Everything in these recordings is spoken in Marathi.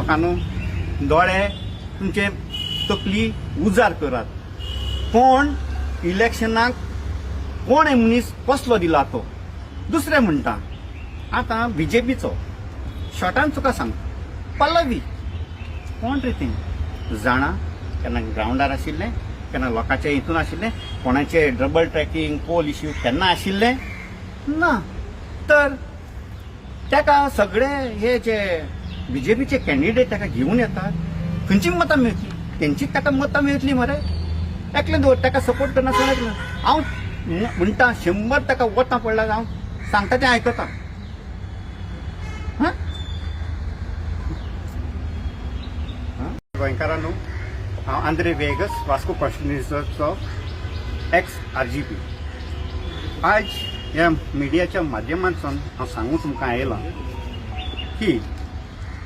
लोकांनो दोळे तुमचे तकली उजार करात. कोण इलेक्शनाक कोण मनीस कसलो दिला तो. दुसरें म्हणटा आतां बीजेपीचो शॉर्टान तुका सांग पल्लवी कोण रे ती जाणा केन्ना ग्रावंडार आशिल्लें केन्ना लोकांच्या हितून आशिल्लें कोणाचे डबल ट्रॅकिंग पोल इश्यू केन्ना आशिल्लें ना. तर ताका सगळे हे जे बीजेपीचे कॅन्डिडेट ताका घेवन येतात खंयची मतां मेळटली तेंचीच ताका मतां मेळटली मरे. एकलें दवर ताका सपोर्ट करना सांगलें हांव म्हणटा 100 ताका वतां पडला हांव सांगता तें आयकता. गोंयकारांनो हांव आंद्रे वेगस वास्को कॉन्स्टिट्युएन्सीचो एक्स RGP. आज ह्या मिडियाच्या माध्यमांतसून हांव सांगूं तुमकां आयलां की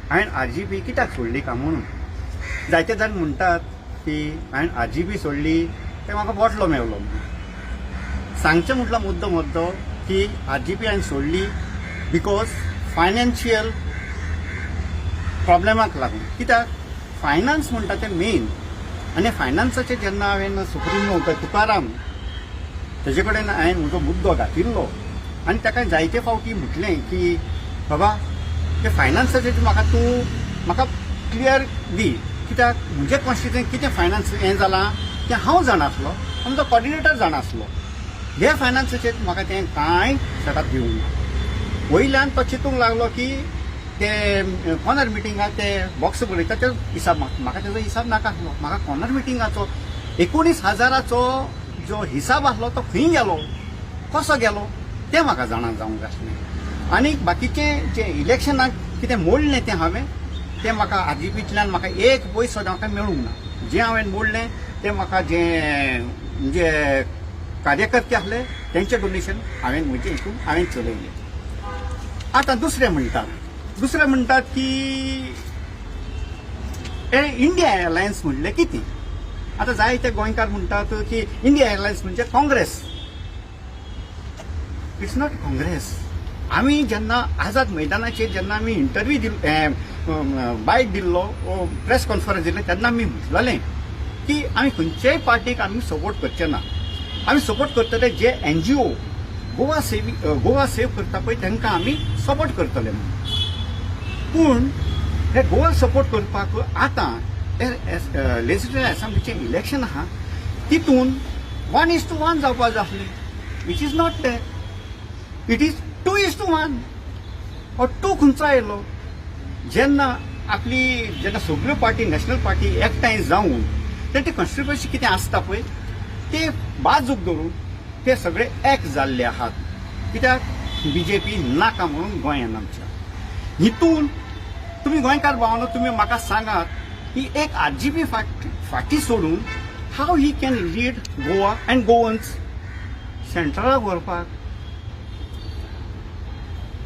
हांवें RGP कित्याक सोडली काय म्हणून. जायते जाण म्हणटात की हांवें RGP सोडली ते म्हाका बोटलो मेवलो म्हणून. सांगचें म्हटलो मुद्दो की RGP हांवें सोडली बिकॉज फायनान्शियल प्रॉब्लेमाक लागून. कित्याक फायनान्स म्हणटा तें मेन आनी फायनान्साचें जेन्ना हांवें सुप्रीम तुकाराम तेजे कडेन हांवें म्हजो मुद्दो घातिल्लो आनी ताका जायते फावटी म्हटलें की बाबा ते फायनान्साचें म्हाका क्लियर दी. कित्याक म्हजे कॉन्स्टिट्युएन्सींत कितें फायनान्स हें जालां तें हांव जाणासलो आमचो कॉर्डिनेटर जाणासलो. हे फायनान्साचेर म्हाका तें कांय सेटअप दिवंक ना. वयल्यान तो चिंतूंक लागलो की ते कॉर्नर मिटिंगाक ते बॉक्स बरयता ते हिसाब म्हाका तेजो हिसाब नाका आसलो. म्हाका कॉर्नर मिटिंगाचो 19,000 जो हिसाब आसलो तो खंय गेलो कसो गेलो तें म्हाका जाणा जावंक जाय आसलें. आनी बाकीचें जे इलेक्शनाक कितें मोडलें तें हांवें तें म्हाका RGPंतल्यान म्हाका एक पयसो म्हाका मेळूंक ना. जें हांवें मोडलें तें म्हाका जे कार्यकर्ते आसले तेंचें डोनेशन हांवें म्हजे हितून हांवें चलयलें. आतां दुसरें म्हणटात की इंडिया एअरलायन्स म्हणलें कितें. आतां जायते गोंयकार म्हणटात की इंडिया एअरलायन्स म्हणजे काँग्रेस. It's not Congress. आमी जेन्ना आझाद मैदानाचेर जेन्ना आमी इंटरव्यू दिल्लो बायट दिल्लो प्रेस कॉन्फरन्स दिल्लें तेन्ना आमी म्हटलें की आमी खंयचेय पार्टीक आमी सपोर्ट करचे ना. आमी सपोर्ट करतले जे NGO गोवा सेव्ह करता पळय तांकां आमी सपोर्ट करतले म्हणून. पूण हे गोवा सपोर्ट करपाक आतां लेजिस्लेटिव्ह असेंब्लीचें इलेक्शन आहा तितून 1:1 जावपाक जाय आसलें विच इज नॉट देट. इट इज 2:1 और 2 खंयचो आयलो. जेन्ना सगळ्यो पार्टी नॅशनल पार्टी एकठांय जावन तेंची कॉन्स्टिट्युएन्सी कितें आसता पळय ते बाजूक धरून ते सगळे एक जाल्ले आहात. कित्याक BJP नाका म्हणून गोंयांत आमच्या. हितून तुमी गोंयकार भावांनो तुमी म्हाका सांगात की एक RGP फाटी सोडून हाव he can lead Goa and Goans सेंट्रलाक व्हरपाक.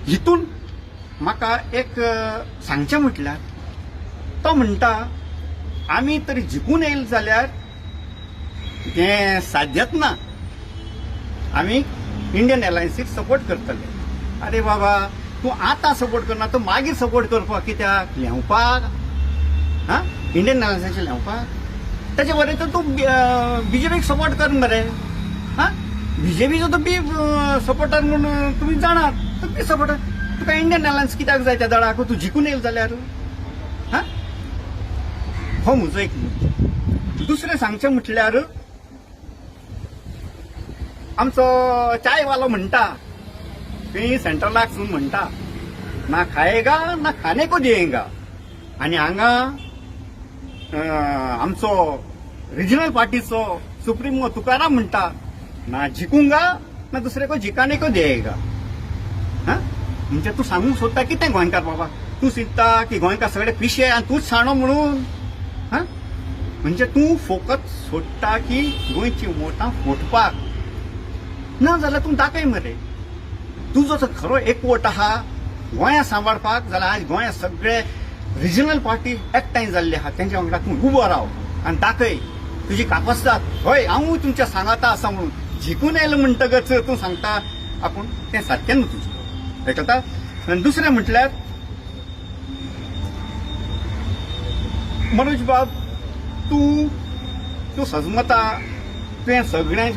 हितून म्हाका एक सांगचें म्हटल्यार तो म्हणटा आमी तरी जिखून येयले जाल्यार तें साध्यच ना. आमी इंडियन एअरलायन्सीक सपोर्ट करतले. अरे बाबा तूं आतां सपोर्ट करना तूं मागीर सपोर्ट करपाक कित्याक लेवपाक इंडियन एअरलायन्साचें लेवपाक तेचे बरें तर तूं BJPक सपोर्ट कर मरे. BJPचो तो बी सपोर्टर म्हणून तुमी जाणात. तो बी सपोर्टर तुका इंडियन एअरलायन्स कित्याक जाय त्या दळाक तूं जिखून येयले जाल्यार. हो म्हजो एक मुद्दो. दुसरें सांगचें म्हटल्यार आमचो चायवालो म्हणटा खंय सेंट्रलाकसून म्हणटा ना खाएगा ना खाने को दिएगा. आनी हांगा आमचो रिजनल पार्टीचो सुप्रीमो तुकाराम म्हणटा ना जिकूंगा ना दुसरे को जिकाने को देगा. म्हणजे तूं सांगूंक सोदता कितें गोंयकार बाबा. तूं चिंतता की गोंयकार सगळे पिशे आनी तूंच शाणो म्हणून. म्हणजे तूं फोकस सोडटा की गोंयची वोटां फोडपाक. ना जाल्यार तूं दाखय मरे तुजो जर खरो एकवट आहा गोंया सांबाळपाक जाल्यार आज गोंया सगळे रिजनल पार्टी एकठांय जाल्ले आहा तेंच्या वांगडा तूं उबो राव आनी दाखय तुजी कापासदाद. हय हांवूय तुमच्या सांगाता आसा म्हणून जिखून येयलो म्हणटकच तूं सांगता आपूण तें सारकें न्हू तुजें. आयकता. आनी दुसरें म्हटल्यार मनोज बाब तू सजमता तुवें सगळें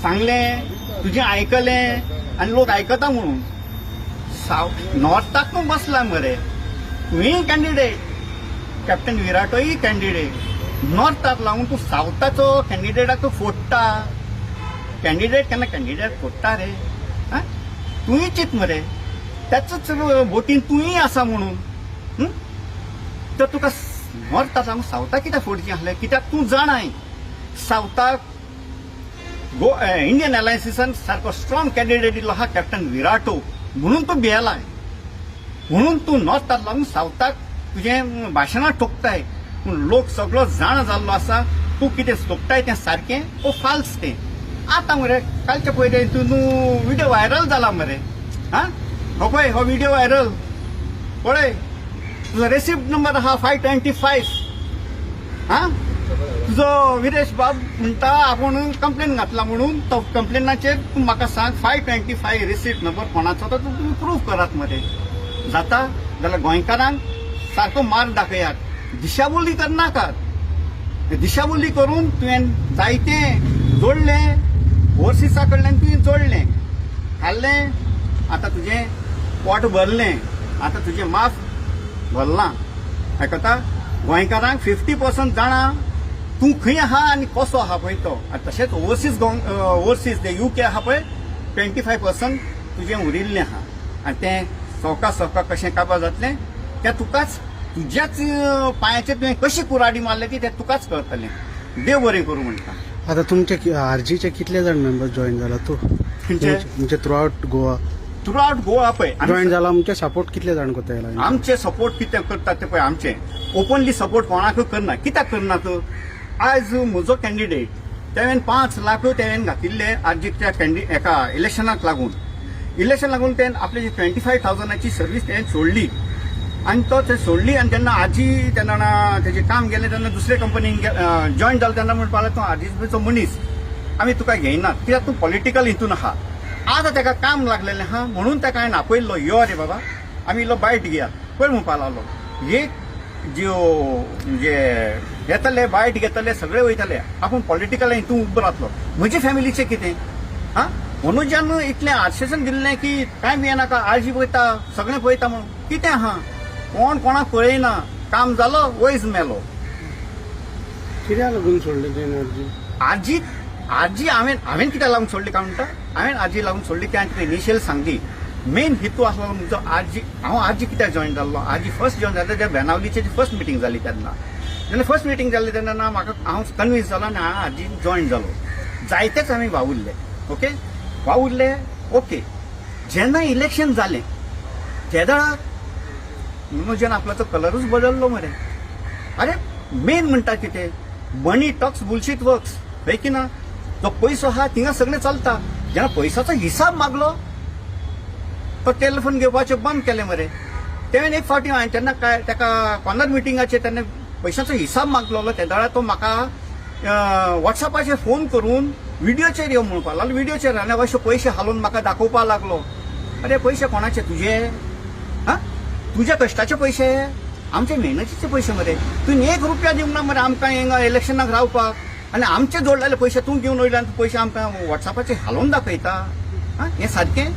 सांगलें तुजें आयकलें आनी लोक आयकता म्हणून नॉर्थाक तूं बसला मरे तुयी कॅन्डिडेट कॅप्टन विराटोय कॅन्डिडेट नॉर्थाक लागून तूं सावथाचो कॅन्डिडेटाक तूं फोडटा कॅन्डिडेट केन्ना कॅन्डिडेट फोडटा रे आं तुयी चित मरे त्याच बोटीन तुयी आसा म्हणून तर तुका नॉर्थाक लागून सावथाक कित्याक फोडचें आसलें कित्याक तूं जाणाय सावथाक इंडियन अलायन्सिसान सारको स्ट्रॉंग कॅन्डिडेट दिल्लो आहा कॅप्टन विराटो म्हणून तूं भियेलाय म्हणून तूं नॉर्थाक लागून सावथाक तुजें भाशणां ठोकताय पूण लोक सगळो जाण जाल्लो आसा तूं कितें ठोकताय तें सारकें ओ फाल्स तें आतां मरे कालचे पयले न्हू व्हिडिओ व्हायरल जाला मरे हा हो पळय हो व्हिडिओ व्हायरल पळय तुजो रेसिप्ट नंबर आहा 525 हा तुजो विरेश बाब म्हणटा आपूण कंप्लेन घातला म्हणून तो कंप्लेनाचेर तूं म्हाका सांग 525 रेसिप्ट नंबर कोणाचो तो तुमी प्रूफ करात मरे जाता जाल्यार गोंयकारांक सारको मार्क दाखयात दिशाभुली करनाकात दिशाभुली करून तुवें जायतें जोडलें ओवरसीसा कडल्यान तुवें जोडलें हाडलें आतां तुजें पोट भरलें आतां तुजें माफ भरलां आयकता गोंयकारांक 50% जाणा तूं खंय आहा आनी कसो आहा पळय तो आनी तशेंच ओवरसीज ते UK आहा पळय 25% तुजें उरिल्लें आहा आनी तें सवका कशें काबार जातलें तें तुकाच तुज्याच पांयाचेर तुवें कशी कुराडी मारली ती तें तुकाच कळटलें देव बरें करूं म्हणटा आता तुमचे आरजीचे कितले जाण मेंबर्स जॉईन जाला तू म्हणजे थ्रू आउट गोवा पळय जॉईन जाला आमचे सपोर्ट कितले जाण करता आमचे सपोर्ट कितें करता ते पळय आमचे ओपनली सपोर्ट कोणाक करना कित्याक करनात आज म्हजो कॅन्डिडेट तेवेन 5 लाख तेवेन घातिल्ले आरजीच्या एका इलेक्शनाक लागून तेन आपले 25,000ची सर्वीस तेवेन सोडली आनी तो ते सोडली आनी जेन्ना आजी तेन्ना तेजें काम गेलें तेन्ना दुसरे कंपनीन जॉईन जालो तेन्ना म्हणपाक लागलो तूं आरजीचो मनीस आमी तुका घेयनात कित्याक तूं पॉलिटिकल हितून आहा आतां तेका काम लागलेलें आहा म्हणून तेका हांवें आपयल्लो यो रे बाबा आमी इल्लो बायट घेयात पळय म्हणपाक लागलो हे ज्यो म्हणजे येतले बायट घेतले सगळे वयतले आपूण पॉलिटिकल हितून उबो रावतलो म्हजे फॅमिलीचें कितें हा मनोजान इतलें आश्वासन दिल्लें की कांय भियेनाका आजी पळयता सगळें पळयता म्हणून कितें आहा कोण कोणाक पळयना काम जालो वयस मेलो कित्याक लागून सोडले आजी हांवें कित्याक लागून सोडली काय म्हणटा हांवें आजी लागून सोडली की हांवें इनिशियल सांगली मेन हेतू आसलो म्हजो हांव आजी कित्याक जॉईन जाल्लो आजी फर्स्ट जॉईन जाल्लो त्या बेनावलीची फर्स्ट मिटींग जाली तेन्ना फर्स्ट मिटींग जाल्ली तेन्ना म्हाका हांव कन्विन्स जालो आनी हांव आजी जॉईन जालो जायतेच आमी वावुरले ओके जेन्ना इलेक्शन जालें तेन्ना मनोजान आपल्याचो कलरूच बदललो मरे अरे मेन म्हणटा कितें मनी टॉक्स बुलशीट वर्क्स है की ना जो पयसो आहा थिंगा सगळें चलता जेन्ना पयसाचो हिसाब मागलो तो टेलिफोन घेवपाचें बंद केलें मरे तेवेन एक फावटी हांवें तेन्ना काय ताका कॉर्नर मिटिंगाचेर तेन्ना पयशाचो हिसाब मागलो त्या वेळार तो म्हाका वॉट्सॅपाचेर फोन करून व्हिडिओचेर यो म्हणपाक लागलो व्हिडिओचेर आनी अशे पयशे हालोवन म्हाका दाखोवपाक लागलो अरे पयशे कोणाचे तुजे हा तुज्या कश्टाचे पयशे आमचे मेहनतीचे पयशे मरे तुवें 1 रुपया दिवंक ना मरे आमकां हिंगा इलेक्शनाक रावपाक आनी आमचे जोडलेले पयशे तूं घेवन वयले आनी पयशे आमकां वॉट्सॅपाचेर हालोवन दाखयता हा हें सारकें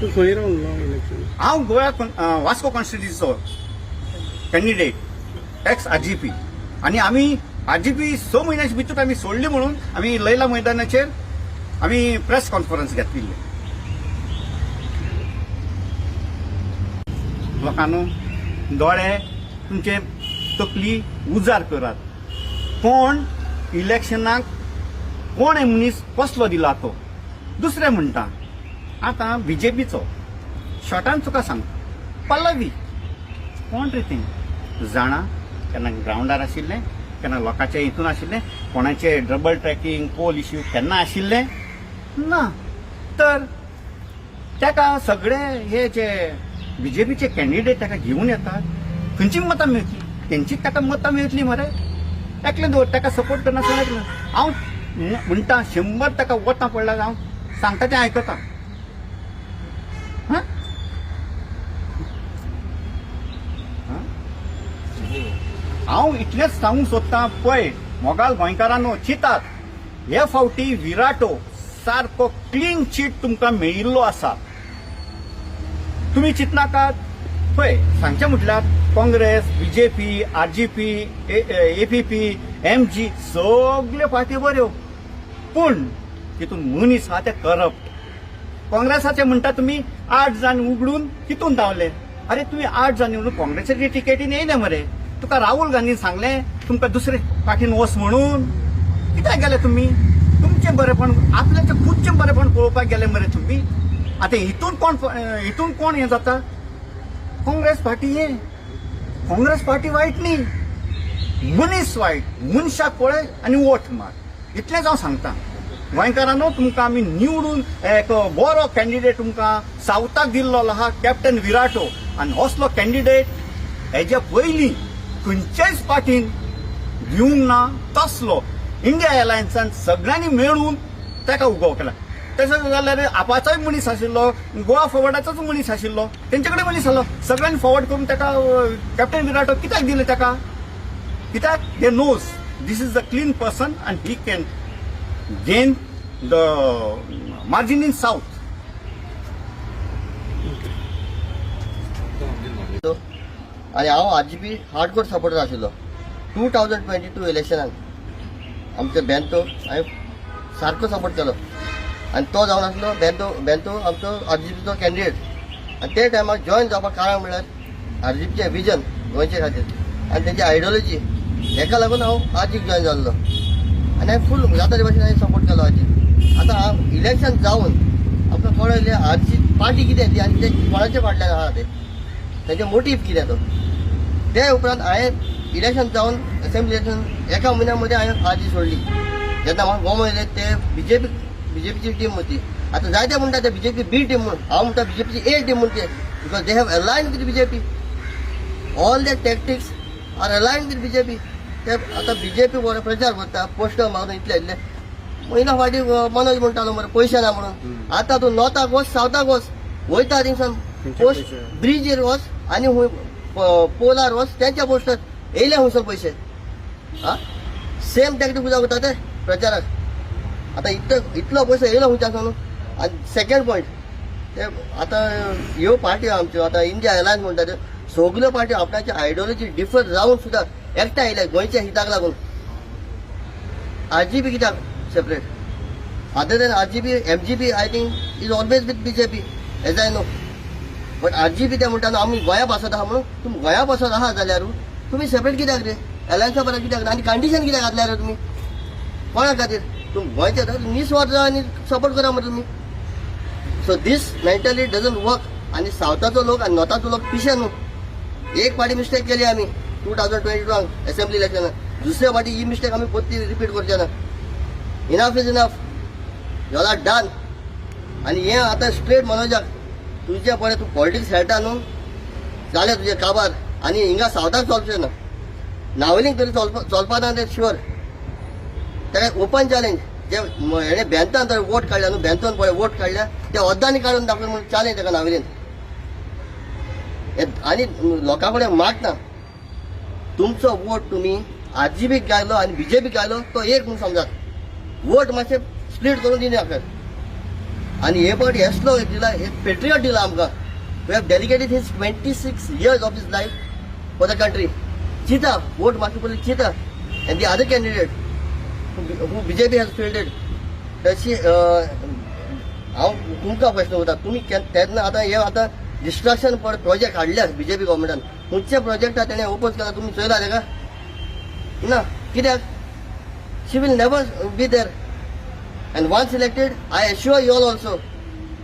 तूं खंय रावलो इलेक्शन हांव गोव्याक वास्को कॉन्स्टिट्युन्सीचो कॅन्डिडेट एक्स आरजीपी आनी आमी आरजीपी 6 म्हयन्याच्या भितर आमी सोडली म्हणून आमी लैला मैदानाचेर आमी प्रेस कॉन्फरन्स घेतिल्ली लोकांनो दोळे तुमचे तकली उजार करात कोण इलेक्शनाक कोण मनीस कसलो दिला तो दुसरें म्हणटा आतां बीजेपीचो शॉर्टान तुका सांग पल्लवी कोण रे तें जाणा केन्ना ग्रावंडार आशिल्लें केन्ना लोकांच्या हितून आशिल्लें कोणाचे डबल ट्रॅकिंग पोल इश्यू केन्ना आशिल्लें ना तर ताका सगळे हे जे बीजेपीचे कॅन्डिडेट ताका घेवन येतात खंयची मतां मेळटली तेंचीच ताका मतां मेळटली मरे एकलें दवर ताका सपोर्ट करनासतना हांव म्हणटा 100 ताका वतां पडल्यार हांव सांगता तें आयकता हांव इतलेंच सांगूंक सोदतां पळय मोगाल गोंयकारांनो चितात हे फावटी विराटो सारको क्लीन चीट तुमकां मेळिल्लो आसा तुमी चिंतनाकात पळय सांगचें म्हटल्यार Congress BJP RGP APP MG सगल्यो पार्टी बऱ्यो पूण तितून मनीस आहा ते करप्ट काँग्रेसाचे म्हणटा तुमी 8 जाण उगडून तितून धांवले अरे तुमी 8 जाण म्हणून काँग्रेसाची टिकेटीन येयले मरे तुका राहुल गांधीन सांगलें तुमकां दुसरे पार्टीन वच म्हणून कित्याक गेले तुमी तुमचें बरेपण आपल्याचें खुदचें बरेपण पळोवपाक गेले मरे तुमी आतां हितून कोण हें जाता काँग्रेस पार्टी काँग्रेस पार्टी वायट न्ही मनीस वायट मनशाक पळय आनी वोट मार इतलेंच हांव सांगतां गोंयकारांनो तुमकां आमी निवडून एक बरो कॅन्डिडेट तुमकां सावथाक दिल्लो आहा कॅप्टन विराटो आनी असलो कॅन्डिडेट हेजे पयलीं खंयचेच पार्टीन दिवंक ना तसलो इंडिया एलायन्सान सगळ्यांनी मेळून ताका उगो केला तशें जाल्यार आपाचोय मनीस आशिल्लो गोवा फॉवर्डाचोच मनीस आशिल्लो तेंचे कडेन मनीस आसलो सगळ्यांनी फॉवर्ड करून ताका कॅप्टन विराटो कित्याक दिले ताका कित्याक they knows this is the clean person and he can gain the margin in south आणि हांव आरजीपी हार्डकोर सपोर्टर आशिल्लो 2022 इलेक्शनाक आमचे बेंतो हांवें सारको सपोर्ट केलो आनी तो जावन आसलो बेंतो आमचो आरजीपीचो कॅन्डिडेट आनी ते टायमार जॉयन जावपाक कारण म्हणल्यार आरजीपीचें विजन गोंयचे खातीर आनी तेंची आयडियोलॉजी हेका लागून हांव आजीक जॉयन जाल्लो आनी हांवें फूल जाता ते भाशेन हांवें सपोर्ट केलो आजी आतां इलेक्शन जावन आमकां कळयलें आरजी पार्टी कितें ती आनी ते कोणाचे फाटल्यान आहा ते तेंचे मोटीव कितें तो ते उपरांत हांवें इलेक्शन जावन असेंब्ली इलेक्शन एका म्हयन्या मदीं हांवें आजी सोडली जेन्ना म्हाका गोम येयले ते बीजेपीची टीम होती आतां जायते म्हणटा ते बीजेपी बी टीम म्हणून हांव म्हणटा बीजेपीची ए टीम म्हणून ते because they have aligned with BJP all the tactics are aligned with BJP ते आतां बीजेपी बरो प्रचार करता पोस्टर मारून इतले म्हयनो फाटीं मनोज म्हणटालो मरे पयशे ना म्हणून आतां तूं नॉर्थाक वच सावथाक वच वयता थिंगसान पोस्ट ब्रिजेर वच आनी पोलार वच तेंच्या पोस्टर येयले खंयसर पयशे आं सेम टॅक्टीक उजा करता ते प्रचाराक आतां इतलो पयसो येयलो खंयच्यासून आनी सेकंड पॉयंट ते आतां ह्यो पार्ट्यो आमच्यो आतां इंडिया एलायन्स म्हणटा त्यो सगल्यो पार्ट्यो आपणाची आयडियोलॉजी डिफर जावन सुद्दां एकठांय येयले गोंयच्या हिताक लागून आरजीपी कित्याक separate other than RGP MGP I think is always with BJP as I know but RGP ते म्हणटा आमी गोंया बसत आहा म्हणून तुमी गोंया बसत आहा जाल्यार तुमी सेपरेट कित्याक रे एलायन्सा बरें कित्याक आनी कंडिशन कित्याक घातल्या रे तुमी कोणा खातीर तुमी गोंयचे निस्वार्थ आनी सपोर्ट करा मरे तुमी so this mentally doesn't work आनी सावथाचो लोक आनी नॉर्थाचो लोक पिशे न्हू एक पाटी मिस्टेक केली आमी 2022 असेंब्ली इलेक्शन दुसऱ्या पाटी ही मिस्टेक आमी परती रिपीट करचे ना इनफ इज इनफ जाला डन आनी हें आतां स्ट्रेट मनोजाक तुजे पळय तूं पॉलिटिक्स खेळटा न्हू जालें तुजें काबार आनी हिंगा सावथाक चलचें ना नावेलींक तरी चलपा ना तें शुअर तेका ओपन चॅलेंज जे हेणें बेंतान तर वोट काडल्या न्हू बेंतोन पळय वोट काडल्या ते वद्दांनी काडून दाखय म्हणून चॅलेंज तेका नावेलीन आनी लोकां कडेन मागता तुमचो वोट तुमी आरजीपीक घायलो आनी बीजेपीक घायलो तो एक म्हणून समजात वोट मातशें स्प्लीट करून दिनाका आनी हे फावटी एसलो दिला एक पेट्रियट दिला आमकां we have dedicated his 26 years of his life for the country चिता वोट मागचे पयलीं चिता and the other candidate who BJP has fielded तशी हांव तुमकां प्रश्न करता तुमी तेन्ना आतां हे आतां डिस्ट्रक्शन प्रोजेक्ट हाडल्या बीजेपी गव्हर्मेंटान खंयचे प्रोजेक्ट तेणें ओपोज केला तुमी चोयला तेका ना कित्याक she will never be there and once elected I assure you all also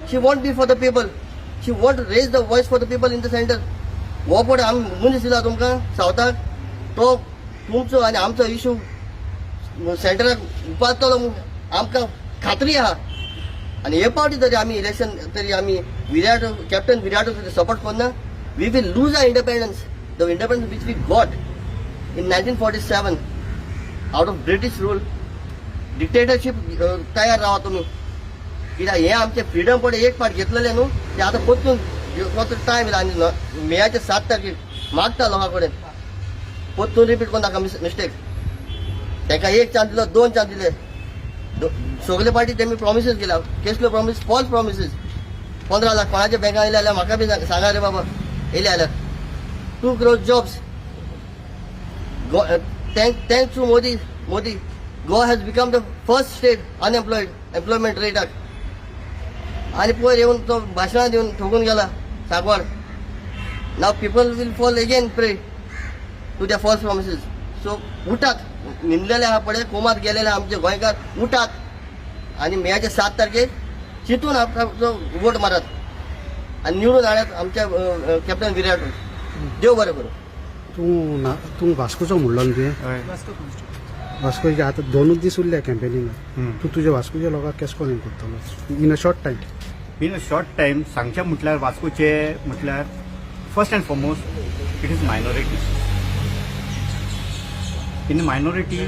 she won't be for the people she won't raise the voice for the people in the center हो पळय आमी मनीस दिला तुमकां सावथाक तो तुमचो आनी आमचो इशू सेंटराक उपासतलो आमकां खात्री आहा आनी हे फावटी तरी आमी इलेक्शन तरी आमी विराटो कॅप्टन विराटो सपोर्ट करना we will lose our independence the independence which we got in 1947 out of British rule dictatorship तयार राहा तुम्ही कित्याक हे आमचे फ्रिडम पडे एक पार्ट घेतलेले न्हू ते आतां परतून टायम येयला आनी मेयाचे 7 तारखेक मागता लोकां कडेन परतून रिपीट कोण नाका मिस्टेक. ताका एक चान्स दिलो, 2 चान्स दिले, सगळे पार्टी तेमी प्रॉमिसीस केला. केसलो प्रॉमिस, फॉल्स प्रॉमिसीस. 15 लाख कोणाच्या बँकान येयले जाल्यार म्हाका बी सांगा रे बाबा, येयले जाल्यार 2 crore jobs. Thanks to Modi, Goa has become the first state employment rate. आणि पयर येऊन तो भाशणां दिवन ठोकून गेला सांकवाड. Now people will fall again prey to the false promises. So उठात, निमलेले आहा पडे, कोमात गेलेले आमचे गोंयकार उठात आणि मेच्या 7 तारखेक चिंतून आपलो वोट मारात आणि निवडून हाडत आमच्या कॅप्टन विराट. देव बरें करूं. तूं वास्कोचो म्हणलो न्ही तुवें. वास्कोचे आतां 2 दीस उरल्या कॅम्पेनिंगाक. तूं तुज्या वास्कोच्या लोकांक केस कोण करतलो in a short time? In a short time सांगचे म्हटल्यार वास्कोचे म्हटल्यार first and foremost it is minority. In minority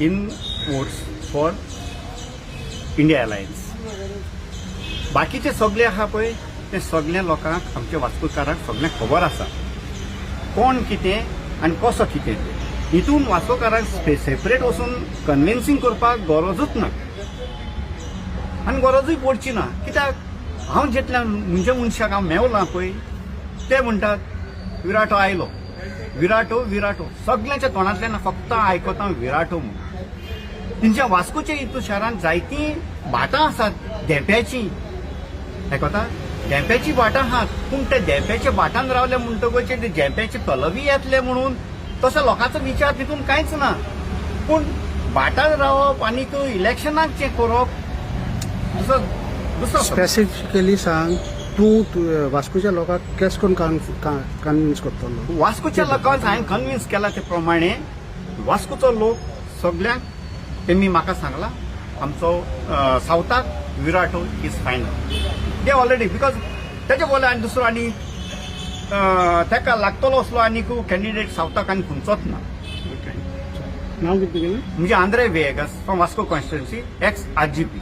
in votes for India alliance. बाकीचे सगळे आहा पळय ते सगळ्या लोकांक, आमच्या वास्कोकारांक सगळ्यांक खबर आसा कोण कितें आनी कसो कितें. हितून वास्कोकारांक सेपरेट वचून कन्विन्सिंग करपाक गरजूच ना आनी गरजूय पडची ना. कित्याक हांव जितल्यान म्हणजे मनशाक हांव मेवलां पळय ते म्हणटात विराटो आयलो, विराटो सगळ्यांच्या तोंडांतल्यान फक्त आयकता विराटो म्हणून. तेंच्या वास्कोच्या हितू शारांत जायतीं भाटां आसात देंप्याचीं. आयकता, देंप्याची भाटां आहात, पूण ते देंप्याच्या भाटांत रावले म्हणटकच ते देंप्याचे तलबी येतले म्हणून तसो लोकांचो विचार तितून कांयच ना. पूण भाटांत रावप आनी इलेक्शनाक चेक करप दुसरो स्पेसिफिकली सांग, तूं वास्कोच्या लोकांक केस कोण कन्विन्स करतलो? वास्कोच्या लोकांक हांवें कन्विन्स केला ते प्रमाणे वास्कोचो लोक सगळ्यांक तेमी म्हाका सांगला आमचो सावथाक विराटो is final. They already because तेजे बोले आनी दुसरो आनी ताका लागतलो असलो आनीक कॅन्डिडेट सावथाक आनी खंयचोच ना. नांव कितें तुगेलें? म्हणजे Andre Vegas from Vasco constituency, ex RGP.